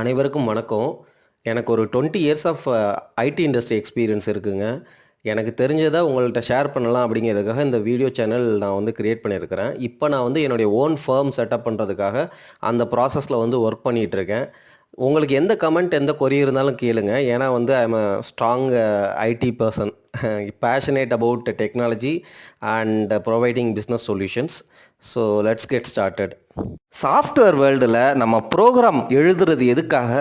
அனைவருக்கும் வணக்கம். எனக்கு ஒரு 20 years of IT industry experience இருக்குங்க. எனக்கு தெரிஞ்சத உங்கள்ட்ட ஷேர் பண்ணலாம் அப்படிங்கிறதுக்காக இந்த வீடியோ சேனல் நான் வந்து கிரியேட் பண்ணியிருக்கிறேன். இப்போ நான் வந்து என்னுடைய ஓன் ஃபர்ம் செட்டப் பண்ணுறதுக்காக அந்த ப்ராசஸில் வந்து ஒர்க் பண்ணிகிட்ருக்கேன். உங்களுக்கு எந்த கமெண்ட், எந்த கொரி இருந்தாலும் கேளுங்க. ஏன்னா வந்து I am a strong IT person passionate about technology and providing business solutions. So let's get started. Software வேர்ல்டில் நம்ம ப்ரோக்ராம் எழுதுறது எதுக்காக?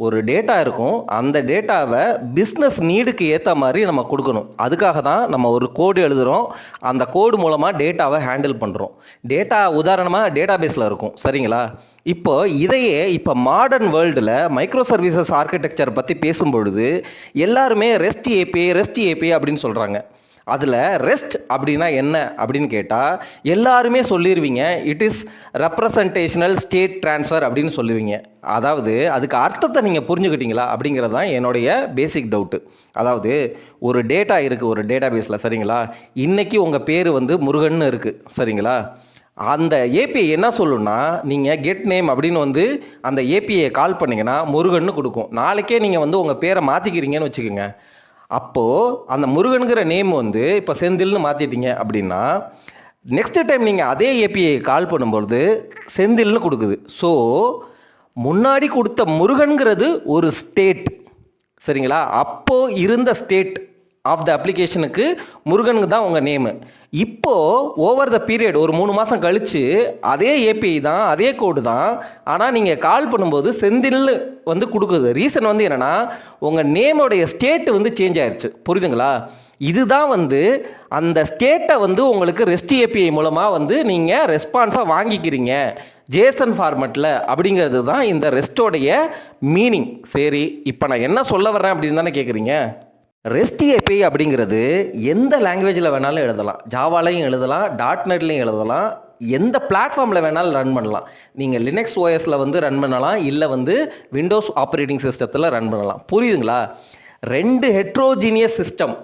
ஒரு டேட்டா இருக்கும், அந்த டேட்டாவை பிஸ்னஸ் நீடுக்கு ஏற்ற மாதிரி நம்ம கொடுக்கணும். அதுக்காக தான் நம்ம ஒரு கோடு எழுதுகிறோம். அந்த கோடு மூலமாக டேட்டாவை ஹேண்டில் பண்ணுறோம். டேட்டா உதாரணமாக டேட்டா பேஸில் இருக்கும், சரிங்களா? இப்போ மாடர்ன் வேர்ல்டில் மைக்ரோ சர்வீசஸ் ஆர்கிடெக்சர் பற்றி பேசும்பொழுது எல்லாருமே ரெஸ்ட் ஏபிஐ அப்படின்னு சொல்கிறாங்க. அதில் ரெஸ்ட் அப்படின்னா என்ன அப்படின்னு கேட்டால் எல்லாருமே சொல்லிடுவீங்க, it is representational state transfer அப்படின்னு சொல்லுவீங்க. அதாவது அதுக்கு அர்த்தத்தை நீங்கள் புரிஞ்சுக்கிட்டீங்களா அப்படிங்கிறது தான் என்னுடைய பேசிக் டவுட்டு. அதாவது ஒரு டேட்டா இருக்குது ஒரு டேட்டா பேஸில், சரிங்களா? இன்றைக்கி உங்கள் பேர் வந்து முருகன் இருக்குது, சரிங்களா? அந்த ஏபிஐ என்ன சொல்லுன்னா, நீங்கள் கெட் நேம் அப்படின்னு வந்து அந்த ஏபிஐயை கால் பண்ணிங்கன்னா முருகன்னு கொடுக்கும். நாளைக்கே நீங்கள் வந்து உங்கள் பேரை மாற்றிக்கிறீங்கன்னு வச்சுக்கோங்க. அப்போது அந்த முருகனுங்கிற நேம் வந்து இப்போ செந்தில்னு மாற்றிட்டீங்க அப்படின்னா நெக்ஸ்ட் டைம் நீங்கள் அதே ஏபிஐ கால் பண்ணும்பொழுது செந்தில்னு கொடுக்குது. ஸோ முன்னாடி கொடுத்த முருகன்கிறது ஒரு ஸ்டேட், சரிங்களா? அப்போது இருந்த ஸ்டேட் ஆஃப் த அப்ளிகேஷனுக்கு முருகனுக்கு தான் உங்கள் நேமு. இப்போது ஓவர் த பீரியட் ஒரு 3 மாதம் கழித்து அதே ஏபிஐ தான், அதே கோடு தான், ஆனால் நீங்கள் கால் பண்ணும்போது செந்தில் வந்து கொடுக்குது. ரீசன் வந்து என்னென்னா உங்கள் நேமோடைய ஸ்டேட்டு வந்து சேஞ்ச் ஆயிடுச்சு. புரியுதுங்களா? இதுதான் வந்து அந்த ஸ்டேட்டை வந்து உங்களுக்கு ரெஸ்ட் ஏபிஐ மூலமாக வந்து நீங்கள் ரெஸ்பான்ஸாக வாங்கிக்கிறீங்க ஜேசன் ஃபார்மெட்டில். அப்படிங்கிறது தான் இந்த ரெஸ்ட்டோடைய மீனிங். சரி, இப்போ நான் என்ன சொல்ல வர்றேன் அப்படின்னு தானே கேட்குறீங்க. ரெஸ்ட் ஏபிஐ அப்படிங்கிறது எந்த லாங்குவேஜில் வேணாலும் எழுதலாம். ஜாவாலையும் எழுதலாம், டாட்நெட்லையும் எழுதலாம், எந்த பிளாட்ஃபார்மில் வேணாலும் ரன் பண்ணலாம். நீங்கள் லினக்ஸ் ஓஎஸில் வந்து ரன் பண்ணலாம், இல்லை வந்து விண்டோஸ் ஆப்ரேட்டிங் சிஸ்டத்தில் ரன் பண்ணலாம். புரியுதுங்களா? 2 ஹெட்ரோஜீனியஸ் சிஸ்டம்,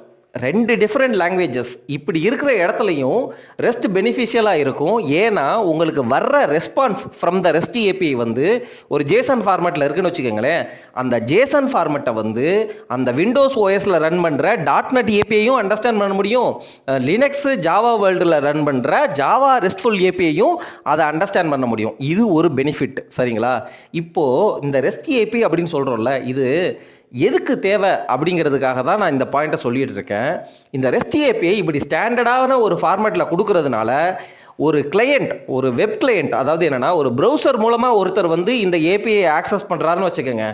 2 டிஃப்ரெண்ட் லாங்குவேஜஸ் இப்படி இருக்கிற இடத்துலையும் ரெஸ்ட் பெனிஃபிஷியலாக இருக்கும். ஏன்னா உங்களுக்கு வர்ற response from the rest API வந்து ஒரு ஜேசன் ஃபார்மேட்டில் இருக்குன்னு வச்சுக்கோங்களேன். அந்த ஜேசன் ஃபார்மேட்டை வந்து அந்த விண்டோஸ் ஓஎஸில் ரன் பண்ணுற டாட்நெட் ஏபிஐயும் அண்டர்ஸ்டாண்ட் பண்ண முடியும். லினக்ஸ் ஜாவா வேர்ல்டில் ரன் பண்ணுற ஜாவா ரெஸ்ட்ஃபுல் ஏபிஐயும் அதை அண்டர்ஸ்டாண்ட் பண்ண முடியும். இது ஒரு பெனிஃபிட், சரிங்களா? இப்போது இந்த ரெஸ்ட் ஏபிஐ அப்படின்னு சொல்கிறோம்ல, இது எதுக்கு தேவை அப்படிங்கிறதுக்காக தான் நான் இந்த பாயிண்ட்டை சொல்லிட்டு இருக்கேன். இந்த ரெஸ்ட் ஏபிஐ இப்படி ஸ்டாண்டர்டான ஒரு ஃபார்மேட்டில் கொடுக்கறதுனால ஒரு கிளையண்ட், ஒரு வெப் கிளையண்ட், அதாவது என்னென்னா ஒரு ப்ரௌசர் மூலமாக ஒருத்தர் வந்து இந்த ஏபிஐ ஆக்சஸ் பண்ணுறாருன்னு வச்சுக்கோங்க.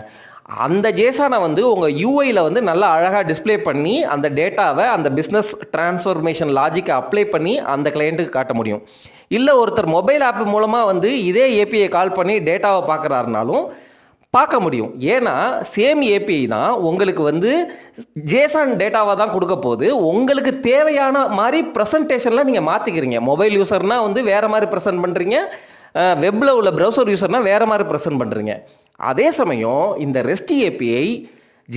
அந்த ஜேசானை வந்து உங்கள் யூஐயில் வந்து நல்லா அழகாக டிஸ்பிளே பண்ணி அந்த டேட்டாவை அந்த பிஸ்னஸ் டிரான்ஸ்ஃபர்மேஷன் லாஜிக்கை அப்ளை பண்ணி அந்த கிளையண்ட்டுக்கு காட்ட முடியும். இல்லை ஒருத்தர் மொபைல் ஆப் மூலமாக வந்து இதே ஏபிஐ கால் பண்ணி டேட்டாவை பார்க்குறாருனாலும் பார்க்க முடியும். ஏன்னா சேம் ஏபிஐ தான் உங்களுக்கு வந்து ஜேசான் டேட்டாவாக தான் கொடுக்க போகுது. உங்களுக்கு தேவையான மாதிரி ப்ரெசன்டேஷனில் நீங்கள் மாற்றிக்கிறீங்க. மொபைல் யூசர்னால் வந்து வேறு மாதிரி ப்ரெசென்ட் பண்ணுறீங்க, வெப்பில் உள்ள ப்ரௌசர் யூசர்னால் வேறு மாதிரி ப்ரெசென்ட் பண்ணுறீங்க. அதே சமயம் இந்த ரெஸ்ட் ஏபிஐ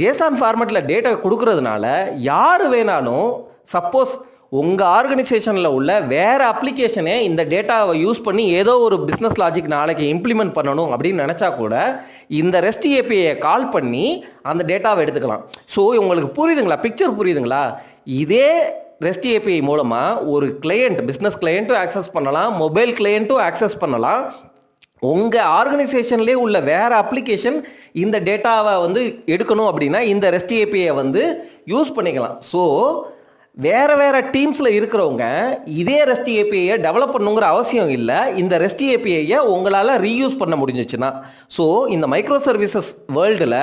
ஜேசான் ஃபார்மேட்டில் டேட்டா கொடுக்கறதுனால யார் வேணாலும், சப்போஸ் உங்கள் ஆர்கனைசேஷனில் உள்ள வேறு அப்ளிகேஷனே இந்த டேட்டாவை யூஸ் பண்ணி ஏதோ ஒரு பிஸ்னஸ் லாஜிக் நாளைக்கு இம்ப்ளிமெண்ட் பண்ணணும் அப்படின்னு நினச்சா கூட இந்த ரெஸ்ட் ஏபிஐயை கால் பண்ணி அந்த டேட்டாவை எடுத்துக்கலாம். ஸோ உங்களுக்கு புரியுதுங்களா? பிக்சர் புரியுதுங்களா? இதே ரெஸ்ட் ஏபிஐ மூலமாக ஒரு கிளையண்ட், பிஸ்னஸ் கிளையண்ட்டும் ஆக்சஸ் பண்ணலாம், மொபைல் கிளையண்ட்டும் ஆக்சஸ் பண்ணலாம். உங்கள் ஆர்கனைசேஷன்லேயே உள்ள வேறு அப்ளிகேஷன் இந்த டேட்டாவை வந்து எடுக்கணும் அப்படின்னா இந்த ரெஸ்ட் ஏபிஐயை வந்து யூஸ் பண்ணிக்கலாம். ஸோ வேறு டீம்ஸில் இருக்கிறவங்க இதே ரெஸ்ட் ஏபிஐயை டெவலப் பண்ணுங்கிற அவசியம் இல்லை. இந்த ரெஸ்ட் ஏபிஐயை உங்களால் ரீயூஸ் பண்ண முடிஞ்சிச்சுன்னா. ஸோ இந்த மைக்ரோ சர்வீசஸ் வேர்ல்டில்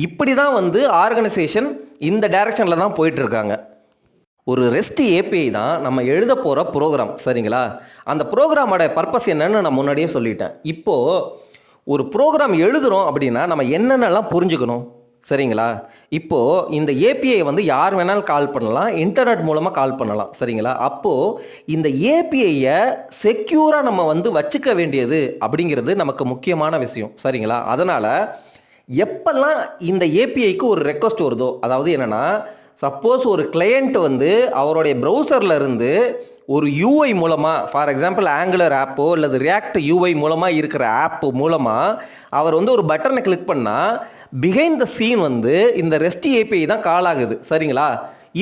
இப்படி தான் வந்து ஆர்கனைசேஷன் இந்த டைரக்ஷனில் தான் போயிட்டுருக்காங்க. ஒரு ரெஸ்ட் ஏபிஐ தான் நம்ம எழுத போகிற ப்ரோக்ராம், சரிங்களா? அந்த ப்ரோக்ராமோட பர்பஸ் என்னன்னு நான் முன்னாடியே சொல்லிட்டேன். இப்போது ஒரு ப்ரோக்ராம் எழுதுகிறோம் அப்படின்னா நம்ம என்னென்னலாம் புரிஞ்சுக்கணும், சரிங்களா? இப்போது இந்த ஏபிஐ வந்து யார் வேணாலும் கால் பண்ணலாம், இன்டர்நெட் மூலமாக கால் பண்ணலாம், சரிங்களா? அப்போது இந்த ஏபிஐயை செக்யூராக நம்ம வந்து வச்சுக்க வேண்டியது அப்படிங்கிறது நமக்கு முக்கியமான விஷயம், சரிங்களா? அதனால் எப்பெல்லாம் இந்த ஏபிஐக்கு ஒரு ரெக்வஸ்ட் வருதோ, அதாவது என்னென்னா சப்போஸ் ஒரு கிளையண்ட் வந்து அவருடைய ப்ரௌசரில் இருந்து ஒரு யூஐ மூலமாக, ஃபார் எக்ஸாம்பிள் ஆங்குலர் ஆப்போ அல்லது ரியாக்ட் யூஐ மூலமாக இருக்கிற ஆப் மூலமாக அவர் வந்து ஒரு பட்டனை கிளிக் பண்ணால் பிஹைண்ட் த சீன் வந்து இந்த ரெஸ்ட் ஏபிஐ தான் கால் ஆகுது. சரிங்களா?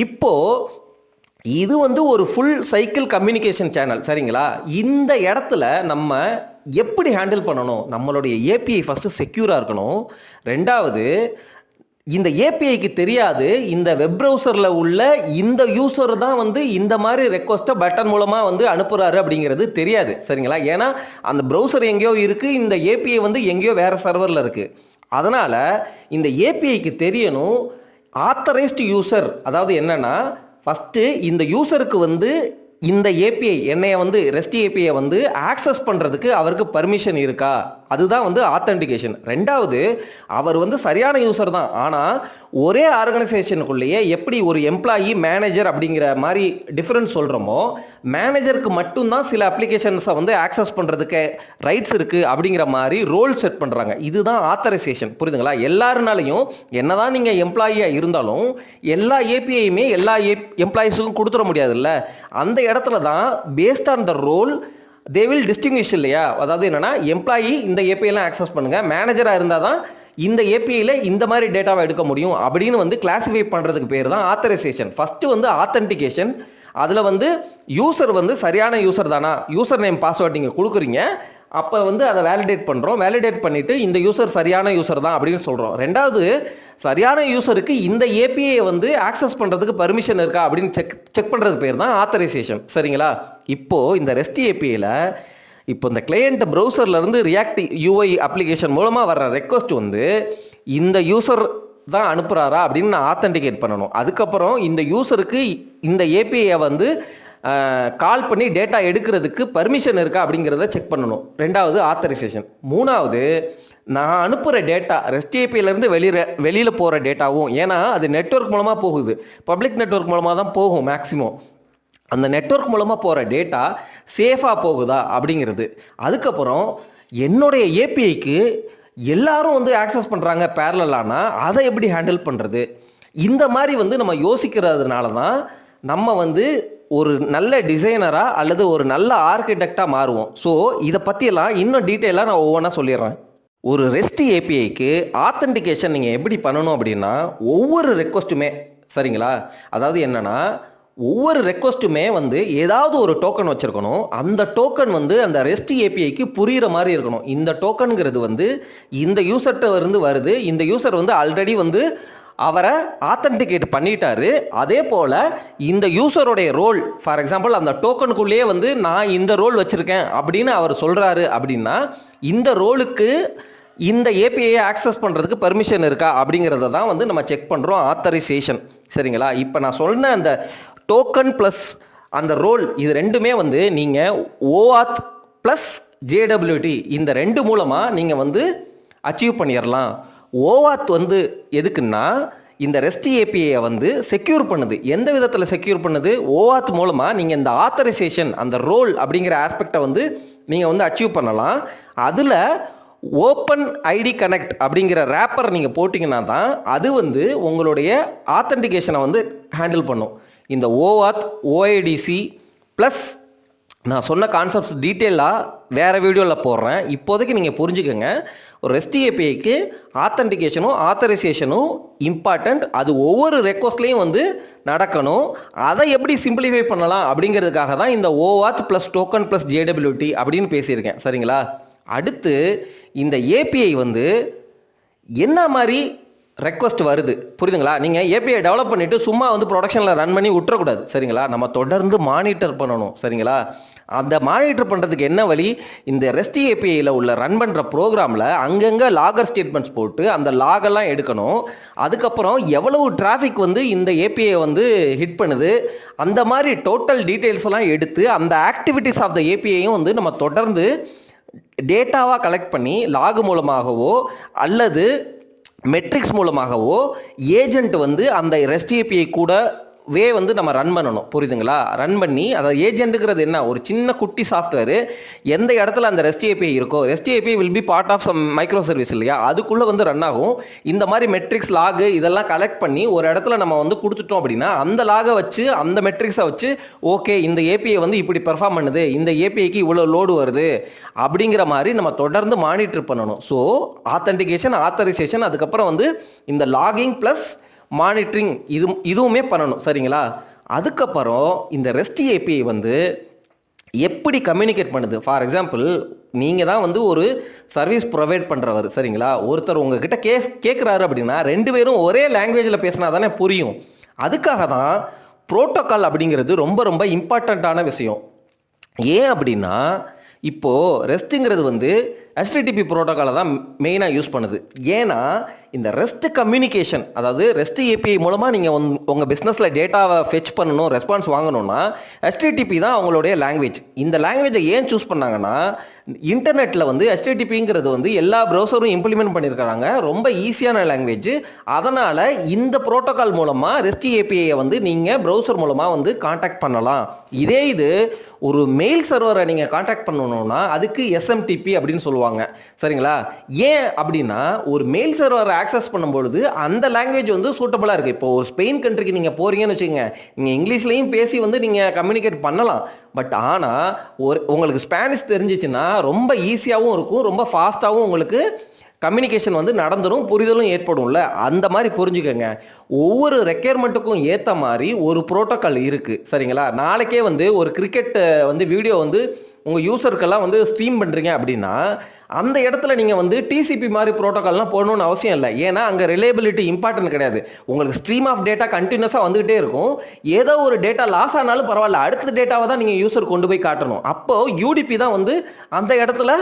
இப்போது இது வந்து ஒரு ஃபுல் சைக்கிள் கம்யூனிகேஷன் சேனல். சரிங்களா? இந்த இடத்துல நம்ம எப்படி ஹேண்டில் பண்ணணும்? நம்மளுடைய ஏபிஐ ஃபஸ்ட்டு செக்யூராக இருக்கணும். ரெண்டாவது, இந்த ஏபிஐக்கு தெரியாது இந்த வெப் ப்ரௌசரில் உள்ள இந்த யூசர் தான் வந்து இந்த மாதிரி ரெக்வஸ்ட்டை பட்டன் மூலமாக வந்து அனுப்புகிறாரு அப்படிங்கிறது தெரியாது. சரிங்களா? ஏன்னா அந்த ப்ரௌசர் எங்கேயோ இருக்குது, இந்த ஏபிஐ வந்து எங்கேயோ வேறு சர்வரில் இருக்குது. அதனால் இந்த ஏபிஐக்கு தெரியணும் ஆத்தரைஸ்டு யூசர். அதாவது என்னென்னா, ஃபஸ்ட்டு இந்த யூசருக்கு வந்து இந்த ஏபிஐ என்னைய வந்து ரெஸ்ட் ஏபிஐ வந்து ஆக்சஸ் பண்ணுறதுக்கு அவருக்கு பர்மிஷன் இருக்கா, அதுதான் வந்து ஆத்தென்டிகேஷன். ரெண்டாவது, அவர் வந்து சரியான யூசர் தான், ஆனால் ஒரே ஆர்கனைசேஷனுக்குள்ளேயே எப்படி ஒரு எம்ப்ளாயி மேனேஜர் அப்படிங்கிற மாதிரி டிஃப்ரென்ஸ் சொல்கிறோமோ, மேனேஜருக்கு மட்டும்தான் சில அப்ளிகேஷன்ஸை வந்து ஆக்சஸ் பண்ணுறதுக்கு ரைட்ஸ் இருக்குது அப்படிங்கிற மாதிரி ரோல் செட் பண்ணுறாங்க. இதுதான் ஆத்தரைசேஷன். புரியுதுங்களா? எல்லாருனாலையும் என்னதான் நீங்கள் எம்ப்ளாயியாக இருந்தாலும் எல்லா ஏபிஐயுமே எல்லா எம்ப்ளாயிஸுக்கும் கொடுத்துட முடியாதுல்ல. அந்த இடத்துல தான் based on the role they will distinguish இல்லையா? அதாவது என்னன்னா, எம்ப்ளாயி இந்த ஏபிஐலாம் ஆக்சஸ் பண்ணுங்க, மேனேஜராக இருந்தால் தான் இந்த ஏபிஐயில் இந்த மாதிரி டேட்டாவை எடுக்க முடியும் அப்படின்னு வந்து கிளாஸிஃபை பண்ணுறதுக்கு பேர் தான் ஆத்தரைசேஷன். ஃபஸ்ட்டு வந்து ஆத்தென்டிகேஷன். அதில் வந்து யூசர் வந்து சரியான யூசர் தானா, யூசர் நேம் பாஸ்வேர்ட் நீங்கள் கொடுக்குறீங்க, அப்போ வந்து அதை வேலிடேட் பண்ணுறோம். வேலிடேட் பண்ணிவிட்டு இந்த யூசர் சரியான யூசர் தான் அப்படின்னு சொல்கிறோம். ரெண்டாவது, சரியான யூசருக்கு இந்த ஏபிஐ வந்து ஆக்சஸ் பண்ணுறதுக்கு பர்மிஷன் இருக்கா அப்படின்னு செக் பண்ணுறது பேர் தான் ஆத்தரைசேஷன். சரிங்களா? இப்போது இந்த ரெஸ்ட் ஏபிஐயில் இப்போ இந்த கிளையண்ட் ப்ரௌசர்லேருந்து ரியாக்ட் யூஐ அப்ளிகேஷன் மூலமாக வர்ற ரெக்வஸ்ட் வந்து இந்த யூசர் தான் அனுப்புகிறாரா அப்படின்னு நான் ஆத்தென்டிகேட் பண்ணணும். அதுக்கப்புறம் இந்த யூசருக்கு இந்த ஏபிஐயை வந்து கால் பண்ணி டேட்டா எடுக்கிறதுக்கு பர்மிஷன் இருக்கா அப்படிங்கிறத செக் பண்ணணும். ரெண்டாவது ஆத்தரைசேஷன். மூணாவது, நான் அனுப்புகிற டேட்டா ரெஸ்ட் ஏபிஐலேருந்து வெளியில் போகிற டேட்டாவும், ஏன்னா அது நெட்வொர்க் மூலமாக போகுது, பப்ளிக் நெட்வொர்க் மூலமாக தான் போகும் மேக்ஸிமம். அந்த நெட்வொர்க் மூலமாக போகிற டேட்டா சேஃபாக போகுதா அப்படிங்கிறது. அதுக்கப்புறம் என்னுடைய ஏபிஐக்கு எல்லாரும் வந்து ஆக்சஸ் பண்ணுறாங்க பேரலானா, அதை எப்படி ஹேண்டில் பண்ணுறது? இந்த மாதிரி வந்து நம்ம யோசிக்கிறதுனால தான் நம்ம வந்து ஒரு நல்ல டிசைனராக அல்லது ஒரு நல்ல ஆர்கிடெக்டாக மாறுவோம். ஸோ இதை பற்றியெல்லாம் இன்னும் டீட்டெயிலாக நான் ஒவ்வொன்றா சொல்லிடுறேன். ஒரு ரெஸ்ட் ஏபிஐக்கு ஆத்தென்டிகேஷன் நீங்கள் எப்படி பண்ணணும் அப்படின்னா, ஒவ்வொரு ரெக்வஸ்ட்டுமே, சரிங்களா, அதாவது என்னென்னா, ஒவ்வொரு ரெக்வஸ்ட்டுமே வந்து ஏதாவது ஒரு டோக்கன் வச்சுருக்கணும். அந்த டோக்கன் வந்து அந்த ரெஸ்ட் ஏபிஐக்கு புரிகிற மாதிரி இருக்கணும். இந்த டோக்கனுங்கிறது வந்து இந்த யூசர்கிட்ட இருந்து வருது, இந்த யூசர் வந்து ஆல்ரெடி வந்து அவரை ஆத்தென்டிகேட் பண்ணிட்டாரு. அதே போல் இந்த யூசருடைய ரோல், ஃபார் எக்ஸாம்பிள் அந்த டோக்கனுக்குள்ளேயே வந்து நான் இந்த ரோல் வச்சுருக்கேன் அப்படின்னு அவர் சொல்கிறாரு அப்படின்னா, இந்த ரோலுக்கு இந்த ஏபிஐயை ஆக்சஸ் பண்ணுறதுக்கு பர்மிஷன் இருக்கா அப்படிங்கிறத தான் வந்து நம்ம செக் பண்ணுறோம் ஆத்தரைசேஷன். சரிங்களா? இப்போ நான் சொன்ன அந்த டோக்கன் ப்ளஸ் அந்த ரோல், இது ரெண்டுமே வந்து நீங்கள் OAuth ப்ளஸ் JWT இந்த ரெண்டு மூலமாக நீங்கள் வந்து அச்சீவ் பண்ணிடலாம். OAuth வந்து எதுக்குன்னா, இந்த ரெஸ்ட் ஏபிஐயை வந்து செக்யூர் பண்ணுது. எந்த விதத்தில் செக்யூர் பண்ணுது? OAuth மூலமாக நீங்கள் இந்த ஆத்தரைசேஷன், அந்த ரோல் அப்படிங்கிற ஆஸ்பெக்டை வந்து நீங்கள் வந்து அச்சீவ் பண்ணலாம். அதில் ஓப்பன் ஐடி கனெக்ட் அப்படிங்கிற ரேப்பர் நீங்கள் போட்டிங்கன்னா தான் அது வந்து உங்களுடைய ஆத்தென்டிகேஷனை வந்து ஹேண்டில் பண்ணும். இந்த OAuth, OIDC ப்ளஸ் நான் சொன்ன கான்செப்ட்ஸ் டீட்டெயிலாக வேறு வீடியோவில் போடுறேன். இப்போதைக்கு நீங்கள் புரிஞ்சுக்கோங்க, ஒரு ரெஸ்ட் ஏபிஐக்கு ஆத்தென்டிகேஷனும் ஆத்தரைசேஷனும் இம்பார்ட்டண்ட். அது ஒவ்வொரு ரெக்வஸ்ட்லேயும் வந்து நடக்கணும். அதை எப்படி சிம்பிளிஃபை பண்ணலாம் அப்படிங்கிறதுக்காக தான் இந்த OAuth plus token plus JWT அப்படின்னு பேசியிருக்கேன். சரிங்களா? அடுத்து இந்த ஏபிஐ வந்து என்ன மாதிரி ரெக்வஸ்ட் வருது, புரியுதுங்களா? நீங்கள் ஏபிஐ டெவலப் பண்ணிவிட்டு சும்மா வந்து ப்ரொடக்ஷனில் ரன் பண்ணி விட்டுறக்கூடாது. சரிங்களா? நம்ம தொடர்ந்து மானிட்டர் பண்ணணும். சரிங்களா? அந்த மானிட்டர் பண்ணுறதுக்கு என்ன வழி? இந்த ரெஸ்ட் ஏபிஐயில் உள்ள ரன் பண்ணுற ப்ரோக்ராமில் அங்கங்கே லாகர் ஸ்டேட்மெண்ட்ஸ் போட்டு அந்த லாகெல்லாம் எடுக்கணும். அதுக்கப்புறம் எவ்வளவு டிராஃபிக் வந்து இந்த ஏபிஐ வந்து ஹிட் பண்ணுது, அந்த மாதிரி டோட்டல் டீட்டெயில்ஸ் எல்லாம் எடுத்து அந்த ஆக்டிவிட்டீஸ் ஆஃப் த ஏபிஐயும் வந்து நம்ம தொடர்ந்து டேட்டாவாக கலெக்ட் பண்ணி லாக் மூலமாகவோ அல்லது மெட்ரிக்ஸ் மூலமாகவோ ஏஜென்ட் வந்து அந்த ரெஸ்ட் ஏபிஐ கூட வே வந்து நம்ம ரன் பண்ணணும், புரியுதுங்களா? ரன் பண்ணி அதாவது ஏஜென்ட்டுங்கிறது என்ன, ஒரு சின்ன குட்டி சாஃப்ட்வேர். எந்த இடத்துல அந்த ரெஸ்ட் ஏபிஐ இருக்கோ, REST API will be part of some microservice இல்லையா, அதுக்குள்ளே வந்து ரன் ஆகும். இந்த மாதிரி மெட்ரிக்ஸ் லாகு இதெல்லாம் கலெக்ட் பண்ணி ஒரு இடத்துல நம்ம வந்து கொடுத்துட்டோம் அப்படின்னா அந்த லாகை வச்சு அந்த மெட்ரிக்ஸை வச்சு ஓகே இந்த ஏபிஐ வந்து இப்படி பெர்ஃபார்ம் பண்ணுது, இந்த ஏபிஐக்கு இவ்வளோ லோடு வருது அப்படிங்கிற மாதிரி நம்ம தொடர்ந்து மானிட்டர் பண்ணணும். ஸோ ஆத்தென்டிகேஷன், ஆத்தரைசேஷன், அதுக்கப்புறம் வந்து இந்த லாகிங் ப்ளஸ் மானிட்டரிங் இதுவுமே பண்ணணும், சரிங்களா? அதுக்கப்புறம் இந்த ரெஸ்ட் ஏபிஐ வந்து எப்படி கம்யூனிகேட் பண்ணுது. ஃபார் எக்ஸாம்பிள் நீங்கள் தான் வந்து ஒரு சர்வீஸ் ப்ரொவைட் பண்ணுறவர், சரிங்களா? ஒருத்தர் உங்ககிட்ட கேட்குறாரு அப்படின்னா 2 பேரும் ஒரே லாங்குவேஜில் பேசினா தானே புரியும். அதுக்காக தான் ப்ரோட்டோக்கால் அப்படிங்கிறது ரொம்ப ரொம்ப இம்பார்ட்டண்ட்டான விஷயம். ஏன் அப்படின்னா இப்போது ரெஸ்ட்டுங்கிறது வந்து HTTP ப்ரோட்டோக்காலை தான் மெயினாக யூஸ் பண்ணுது. ஏன்னா இந்த ரெஸ்ட் கம்யூனிகேஷன், அதாவது ரெஸ்ட் ஏபிஐ மூலமாக நீங்கள் உங்கள் பிஸ்னஸில் டேட்டாவை ஃபெச் பண்ணணும், ரெஸ்பான்ஸ் வாங்கணும்னா HTTP தான் அவங்களுடைய லாங்குவேஜ். இந்த லாங்குவேஜை ஏன் சூஸ் பண்ணாங்கன்னா இன்டர்நெட்டில் வந்து HTTPங்கிறது வந்து எல்லா ப்ரௌசரும் இம்ப்ளிமெண்ட் பண்ணியிருக்கிறாங்க, ரொம்ப ஈஸியான லாங்குவேஜ். அதனால் இந்த ப்ரோட்டோக்கால் மூலமாக ரெஸ்ட் ஏபிஐயை வந்து நீங்கள் ப்ரௌசர் மூலமாக வந்து கான்டாக்ட் பண்ணலாம். இதே இது ஒரு மெயில் சர்வரை நீங்கள் கான்டாக்ட் பண்ணணும்னா அதுக்கு SMTP அப்படின்னு சொல்லுவாங்க, சரிங்களா? ஏன் அப்படின்னா ஒரு மெயில் சர்வரை ஆக்சஸ் பண்ணும்பொழுது அந்த லாங்குவேஜ் வந்து சூட்டபுளாக இருக்குது. இப்போ ஒரு ஸ்பெயின் கண்ட்ரிக்கு நீங்கள் போகிறீங்கன்னு வச்சுக்கோங்க, நீங்கள் இங்கிலீஷ்லேயும் பேசி வந்து நீங்கள் கம்யூனிகேட் பண்ணலாம். பட் ஆனால் உங்களுக்கு ஸ்பானிஷ் தெரிஞ்சிச்சுன்னா ரொம்ப ஈஸியாகவும் இருக்கும், ரொம்ப ஃபாஸ்ட்டாகவும் உங்களுக்கு கம்யூனிகேஷன் வந்து நடந்துடும், புரிதலும் ஏற்படும்ல. அந்த மாதிரி புரிஞ்சுக்கோங்க. ஒவ்வொரு ரெக்யர்மெண்ட்டுக்கும் ஏற்ற மாதிரி ஒரு ப்ரோட்டோக்கால் இருக்குது, சரிங்களா? நாளைக்கே வந்து ஒரு கிரிக்கெட் வந்து வீடியோ வந்து உங்கள் யூசருக்கெல்லாம் வந்து ஸ்ட்ரீம் பண்ணுறீங்க அப்படின்னா அந்த இடத்துல நீங்கள் வந்து TCP மாதிரி ப்ரோட்டோக்கால்லாம் போடணும்னு அவசியம் இல்லை. ஏன்னா அங்கே ரிலையபிலிட்டி இம்பார்ட்டன்ட் கிடையாது. உங்களுக்கு ஸ்ட்ரீம் ஆஃப் டேட்டா கண்டினியூஸாக வந்துகிட்டே இருக்கும். ஏதோ ஒரு டேட்டா லாஸ் ஆனாலும் பரவாயில்ல, அடுத்த டேட்டாவை தான் நீங்கள் யூசர் கொண்டு போய் காட்டணும். அப்போது UDP தான் வந்து அந்த இடத்துல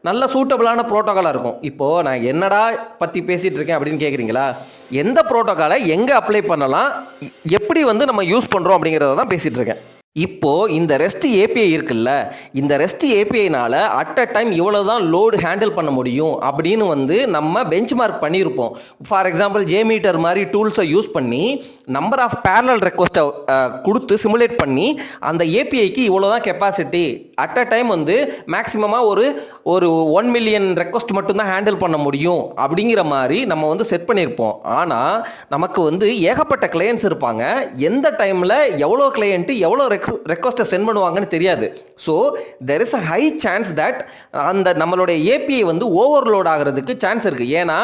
நல்ல சூட்டபிளான ப்ரோட்டோக்காலாக இருக்கும். இப்போது நான் என்னடா பற்றி பேசிகிட்டு இருக்கேன் அப்படின்னு கேட்குறீங்களா? எந்த ப்ரோட்டோக்காலை எங்கே அப்ளை பண்ணலாம், எப்படி வந்து நம்ம யூஸ் பண்ணுறோம் அப்படிங்கிறத தான் பேசிகிட்டு இருக்கேன். இப்போது இந்த ரெஸ்ட் ஏபிஐ இருக்குல்ல, இந்த ரெஸ்ட் ஏபிஐனால் அட் அ டைம் இவ்வளோ தான் லோடு ஹேண்டில் பண்ண முடியும் அப்படின்னு வந்து நம்ம பெஞ்ச் மார்க் பண்ணியிருப்போம். ஃபார் எக்ஸாம்பிள் JMeter மாதிரி டூல்ஸை யூஸ் பண்ணி நம்பர் ஆஃப் பேரலல் ரெக்வஸ்ட்டை கொடுத்து சிமுலேட் பண்ணி அந்த ஏபிஐக்கு இவ்வளோ தான் கெப்பாசிட்டி, அட் அ டைம் வந்து மேக்ஸிமமாக ஒரு 1 மில்லியன் ரெக்வஸ்ட் மட்டும்தான் ஹேண்டில் பண்ண முடியும் அப்படிங்கிற மாதிரி நம்ம வந்து செட் பண்ணியிருப்போம். ஆனால் நமக்கு வந்து ஏகப்பட்ட கிளையன்ட்ஸ் இருப்பாங்க, எந்த டைமில் எவ்வளோ கிளையண்ட்டு எவ்வளோ ரெக்வஸ்ட்டை சென்ட் பண்ணுவாங்கன்னு தெரியாது. So there is a high chance that அந்த நம்மளுடைய ஏபிஐ வந்து ஓவர்லோட் ஆகிறதுக்கு சான்ஸ் இருக்குது. ஏன்னா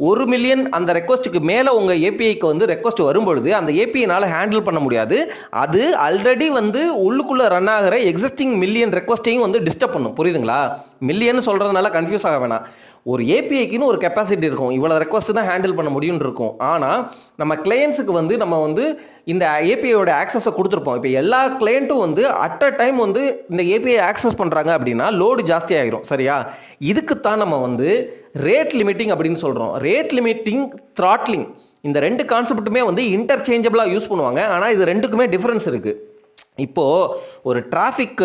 1 மில்லியன் அந்த ரெக்வஸ்ட்டுக்கு மேலே உங்கள் ஏபிஐக்கு வந்து ரெக்வஸ்ட் வரும்பொழுது அந்த ஏபிஐனால் ஹேண்டில் பண்ண முடியாது. அது ஆல்ரெடி வந்து உள்ளுக்குள்ளே ரன் ஆகிற எக்ஸிஸ்டிங் மில்லியன் ரெக்வஸ்ட்டையும் வந்து டிஸ்டர்ப் பண்ணும், புரியுதுங்களா? மில்லியன் சொல்கிறதுனால கன்ஃபியூஸ் ஆக வேணாம். ஒரு ஏபிஐக்குன்னு ஒரு கெப்பாசிட்டி இருக்கும், இவ்வளோ ரெக்வஸ்ட் தான் ஹேண்டில் பண்ண முடியும்னு இருக்கும். ஆனால் நம்ம கிளையன்ஸுக்கு வந்து நம்ம வந்து இந்த ஏபிஐயோட ஆக்சஸை கொடுத்துருப்போம். இப்போ எல்லா கிளையண்ட்டும் வந்து அட் அ டைம் வந்து இந்த ஏபிஐ ஆக்சஸ் பண்ணுறாங்க அப்படின்னா லோடு ஜாஸ்தி ஆகிரும், சரியா? இதுக்குத்தான் நம்ம வந்து ரேட் லிமிட்டிங் அப்படின்னு சொல்கிறோம். ரேட் லிமிட்டிங், த்ராட்லிங், இந்த 2 கான்செப்ட்டுமே வந்து இன்டர்சேஞ்சபிளாக யூஸ் பண்ணுவாங்க. ஆனால் இது 2க்குமே டிஃப்ரென்ஸ் இருக்குது. இப்போது ஒரு டிராஃபிக்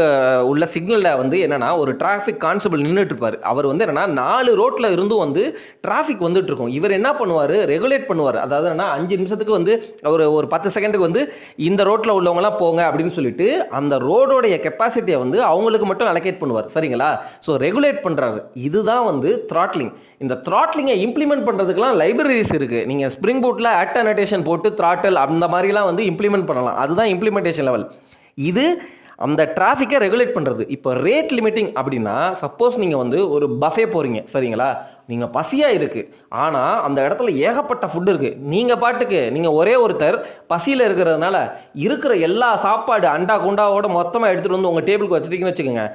உள்ள சிக்னலில் வந்து என்னென்னா ஒரு டிராஃபிக் கான்ஸ்டபிள் நின்றுட்டு இருப்பார். அவர் வந்து என்னென்னா 4 ரோட்டில் இருந்தும் வந்து டிராஃபிக் வந்துட்டு இருக்கும். இவர் என்ன பண்ணுவார், ரெகுலேட் பண்ணுவார். அதாவது என்னன்னா 5 நிமிஷத்துக்கு வந்து ஒரு 10 செகண்டுக்கு வந்து இந்த ரோட்டில் உள்ளவங்களாம் போங்க அப்படின்னு சொல்லிட்டு அந்த ரோடோடைய கெப்பாசிட்டியை வந்து அவங்களுக்கு மட்டும் அலோகேட் பண்ணுவார், சரிங்களா? ஸோ ரெகுலேட் பண்ணுறாரு. இதுதான் வந்து த்ராட்லிங். இந்த த்ராட்லிங்கை இம்ப்ளிமெண்ட் பண்ணுறதுக்குலாம் லைப்ரரிஸ் இருக்குது. நீங்கள் ஸ்ப்ரிங் பூட்டில் அட் அனோடேஷன் போட்டு த்ராட்டல் அந்த மாதிரிலாம் வந்து இம்ப்ளிமெண்ட் பண்ணலாம். அதுதான் இம்ப்ளிமெண்டேஷன் லெவல். இது அந்த டிராஃபிக்கை ரெகுலேட் பண்ணுறது. இப்போ ரேட் லிமிட்டிங் அப்படின்னா சப்போஸ் நீங்கள் வந்து ஒரு பஃபே போகிறீங்க, சரிங்களா? நீங்கள் பசியாக இருக்குது, ஆனால் அந்த இடத்துல ஏகப்பட்ட ஃபுட் இருக்குது. நீங்கள் பாட்டுக்கு நீங்கள் ஒரே ஒருத்தர் பசியில் இருக்கிறதுனால இருக்கிற எல்லா சாப்பாடு அண்டா குண்டாவோட மொத்தமாக எடுத்துகிட்டு வந்து உங்கள் டேபிளுக்கு வச்சுட்டீங்கன்னு வச்சுக்கோங்க.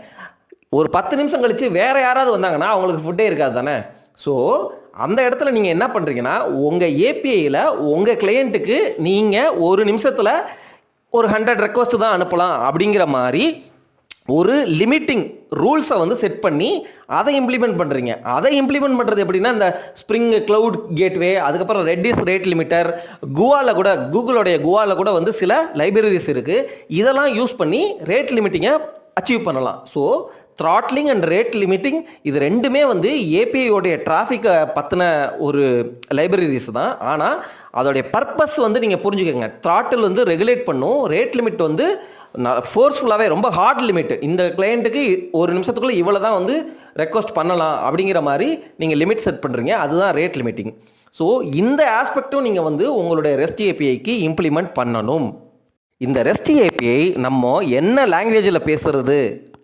ஒரு 10 நிமிஷம் கழித்து வேறு யாராவது வந்தாங்கன்னா அவங்களுக்கு ஃபுட்டே இருக்காது தானே. ஸோ அந்த இடத்துல நீங்கள் என்ன பண்ணுறீங்கன்னா உங்கள் ஏபிஐயில் உங்கள் கிளையண்ட்டுக்கு நீங்கள் ஒரு நிமிஷத்தில் ஒரு 100 ரெக்வஸ்ட் தான் அனுப்பலாம் அப்படிங்கிற மாதிரி ஒரு லிமிட்டிங் ரூல்ஸை வந்து செட் பண்ணி அதை இம்ப்ளிமெண்ட் பண்ணுறீங்க. அதை இம்ப்ளிமெண்ட் பண்ணுறது எப்படின்னா இந்த ஸ்ப்ரிங் க்ளவுட் கேட்வே, அதுக்கப்புறம் ரெட்டிஸ் ரேட் லிமிட்டர், கூகுளோடைய குவாவில் கூட வந்து சில லைப்ரரிஸ் இருக்குது. இதெல்லாம் யூஸ் பண்ணி ரேட் லிமிட்டிங்கை அச்சீவ் பண்ணலாம். So throttling and rate limiting இது 2மே வந்து ஏபிஐயோடைய டிராஃபிக்கை பற்றின ஒரு லைப்ரரிஸ் தான். ஆனால் அதோடைய பர்பஸ் வந்து நீங்கள் புரிஞ்சுக்கோங்க. த்ராட்டில் வந்து ரெகுலேட் பண்ணும், ரேட் லிமிட் வந்து ஃபோர்ஸ்ஃபுல்லாகவே ரொம்ப ஹார்ட் லிமிட். இந்த கிளையண்ட்டுக்கு ஒரு நிமிஷத்துக்குள்ளே இவ்வளோ தான் வந்து ரெக்வஸ்ட் பண்ணலாம் அப்படிங்கிற மாதிரி நீங்கள் லிமிட் செட் பண்ணுறீங்க. அதுதான் ரேட் லிமிட்டிங். ஸோ இந்த ஆஸ்பெக்டும் நீங்கள் வந்து உங்களுடைய ரெஸ்ட் ஏபிஐக்கு இம்ப்ளிமெண்ட் பண்ணணும். இந்த ரெஸ்ட் ஏபிஐ நம்ம என்ன லாங்குவேஜில் பேசுகிறது,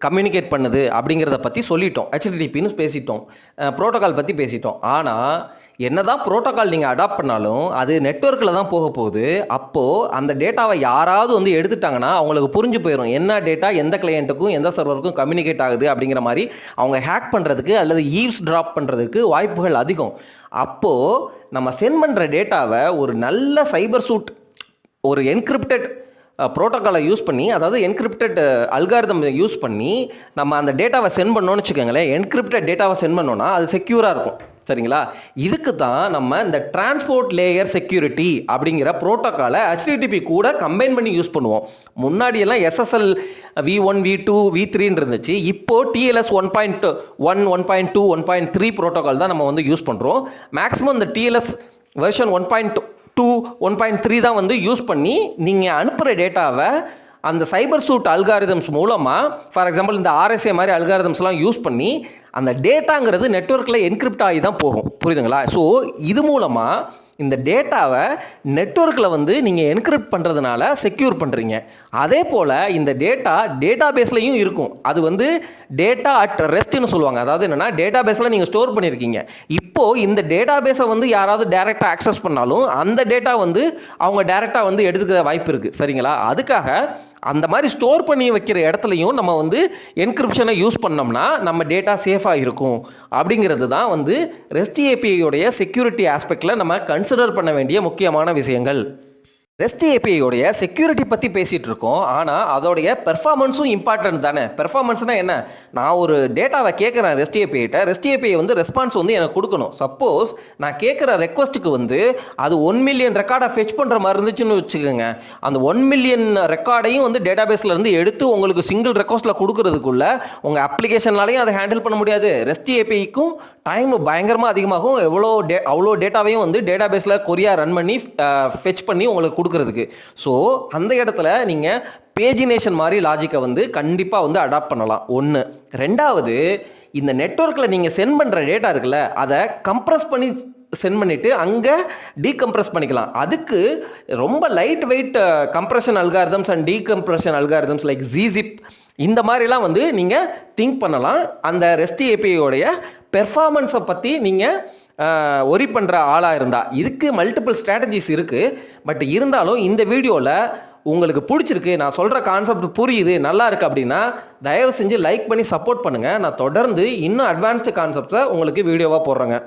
கம்யூனிகேட் பண்ணுது அப்படிங்கிறத பற்றி சொல்லிட்டோம். HTTPன்னு பேசிட்டோம், ப்ரோட்டோகால் பற்றி பேசிட்டோம். ஆனால் என்னதான் ப்ரோட்டோகால் நீங்கள் அடாப்ட் பண்ணாலும் அது நெட்வொர்க்கில் தான் போக போகுது. அப்போது அந்த டேட்டாவை யாராவது வந்து எடுத்துட்டாங்கன்னா அவங்களுக்கு புரிஞ்சு போயிடும் என்ன டேட்டா எந்த கிளையண்ட்டுக்கும் எந்த சர்வருக்கும் கம்யூனிகேட் ஆகுது அப்படிங்கிற மாதிரி. அவங்க ஹேக் பண்ணுறதுக்கு அல்லது ஈவ்ஸ் ட்ராப் பண்ணுறதுக்கு வாய்ப்புகள் அதிகம். அப்போது நம்ம சென்ட் பண்ணுற டேட்டாவை ஒரு நல்ல சைபர் சூட், ஒரு என்கிரிப்டட் ப்ரோட்டோக்காலை யூஸ் பண்ணி, அதாவது என்கிரிப்டட் அல்காரிதம் யூஸ் பண்ணி நம்ம அந்த டேட்டாவை சென்ட் பண்ணோன்னு வச்சுக்கோங்களேன். என்கிரிப்டட் டேட்டாவை சென்ட் பண்ணோன்னா அது செக்யூராக இருக்கும். சரிங்களா? இதுக்கு தான் நம்ம இந்த டிரான்ஸ்போர்ட் லேயர் செக்யூரிட்டி அப்படிங்கிற ப்ரோட்டோக்காலை HTTP கூட கம்பைன் பண்ணி யூஸ் பண்ணுவோம். முன்னாடியெல்லாம் SSL V1 V2 V3 இருந்துச்சு. இப்போ TLS 1.1 1.2 1.3 ப்ரோட்டோக்கால் தான் நம்ம வந்து யூஸ் பண்ணுறோம். மேக்ஸிமம் இந்த TLS வெர்ஷன் 1.2 1.3 தான் வந்து யூஸ் பண்ணி நீங்கள் அனுப்புகிற டேட்டாவை அந்த சைபர் சூட் அல்காரிதம்ஸ் மூலமாக, ஃபார் எக்ஸாம்பிள் இந்த RSA மாதிரி அல்காரிதம்ஸ்லாம் யூஸ் பண்ணி அந்த டேட்டாங்கிறது நெட்வொர்க்கில் என்கிரிப்ட் ஆகி தான் போகும். புரியுதுங்களா? ஸோ இது மூலமாக இந்த டேட்டாவை நெட்வொர்க்கில் வந்து நீங்கள் என்கிரிப்ட் பண்ணுறதுனால செக்யூர் பண்ணுறீங்க. அதே போல் இந்த டேட்டா பேஸ்லையும் இருக்கும். அது வந்து டேட்டா அட் ரெஸ்ட்னு சொல்லுவாங்க. அதாவது என்னென்னா டேட்டா பேஸில் நீங்கள் ஸ்டோர் பண்ணியிருக்கீங்க. இப்போது இந்த டேட்டா பேஸை வந்து யாராவது டேரெக்டாக ஆக்சஸ் பண்ணாலும் அந்த டேட்டா வந்து அவங்க டேரெக்டாக வந்து எடுத்துக்கிற வாய்ப்பு இருக்குது. சரிங்களா? அதுக்காக அந்த மாதிரி ஸ்டோர் பண்ணி வைக்கிற இடத்துலையும் நம்ம வந்து என்கிரிப்ஷனை யூஸ் பண்ணோம்னா நம்ம டேட்டா சேஃபாக இருக்கும். அப்படிங்கிறது தான் வந்து ரெஸ்ட் ஏபிஐயோடைய செக்யூரிட்டி ஆஸ்பெக்டில் நம்ம கன்சிடர் பண்ண வேண்டிய முக்கியமான விஷயங்கள். ரெஸ்ட் ஏபிஐயோடைய செக்யூரிட்டி பற்றி பேசிகிட்டு இருக்கோம். ஆனால் அதோடைய பெர்ஃபார்மன்ஸும் இம்பார்ட்டன்ட் தானே. பெர்ஃபார்மன்ஸ்னால் என்ன? நான் ஒரு டேட்டாவை கேட்குறேன் ரெஸ்ட் ஏபிஐ வந்து ரெஸ்பான்ஸ் வந்து எனக்கு கொடுக்கணும். சப்போஸ் நான் கேட்குற ரெக்வஸ்ட்டுக்கு வந்து அது 1 மில்லியன் ரெக்கார்டை ஃபெச் பண்ணுற மாதிரி இருந்துச்சுன்னு வச்சுக்கோங்க. அந்த 1 மில்லியன் ரெக்கார்டையும் வந்து டேட்டாபேஸில் இருந்து எடுத்து உங்களுக்கு சிங்கிள் ரெக்வஸ்ட்டில் கொடுக்கறதுக்குள்ள உங்கள் அப்ளிகேஷன்னாலையும் அதை ஹேண்டில் பண்ண முடியாது. ரெஸ்ட் ஏபிஐக்கும் டைம் பயங்கரமாக அதிகமாகும். அவ்வளோ டேட்டாவையும் வந்து டேட்டாபேஸில் கொரியா ரன் பண்ணி ஃபெச் பண்ணி உங்களுக்கு கொடுக்கறதுக்கு. ஸோ அந்த இடத்துல நீங்கள் பேஜினேஷன் மாதிரி லாஜிக்கை வந்து கண்டிப்பாக வந்து அடாப்ட் பண்ணலாம். ஒன்று. ரெண்டாவது, இந்த நெட்வொர்க்கில் நீங்கள் சென்ட் பண்ணுற டேட்டா இருக்குல்ல, அதை கம்ப்ரஸ் பண்ணி சென்ட் பண்ணிவிட்டு அங்கே டீகம்ப்ரஸ் பண்ணிக்கலாம். அதுக்கு ரொம்ப light weight compression algorithms and decompression algorithms like ZZip இந்த மாதிரிலாம் வந்து நீங்கள் திங்க் பண்ணலாம். அந்த ரெஸ்ட் ஏபிஐயோடைய பெர்ஃபார்மன்ஸை பற்றி நீங்கள் ஒரி பண்ணுற ஆளாக இருந்தால். இதுக்கு மல்டிபிள் ஸ்ட்ராட்டஜிஸ் இருக்குது. பட் இருந்தாலும் இந்த வீடியோவில் உங்களுக்கு பிடிச்சிருக்கு, நான் சொல்கிற கான்செப்ட் புரியுது, நல்லா இருக்குது அப்படின்னா தயவு செஞ்சு லைக் பண்ணி சப்போர்ட் பண்ணுங்கள். நான் தொடர்ந்து இன்னும் அட்வான்ஸ்டு கான்செப்ட்ஸை உங்களுக்கு வீடியோவாக போடுறேங்க.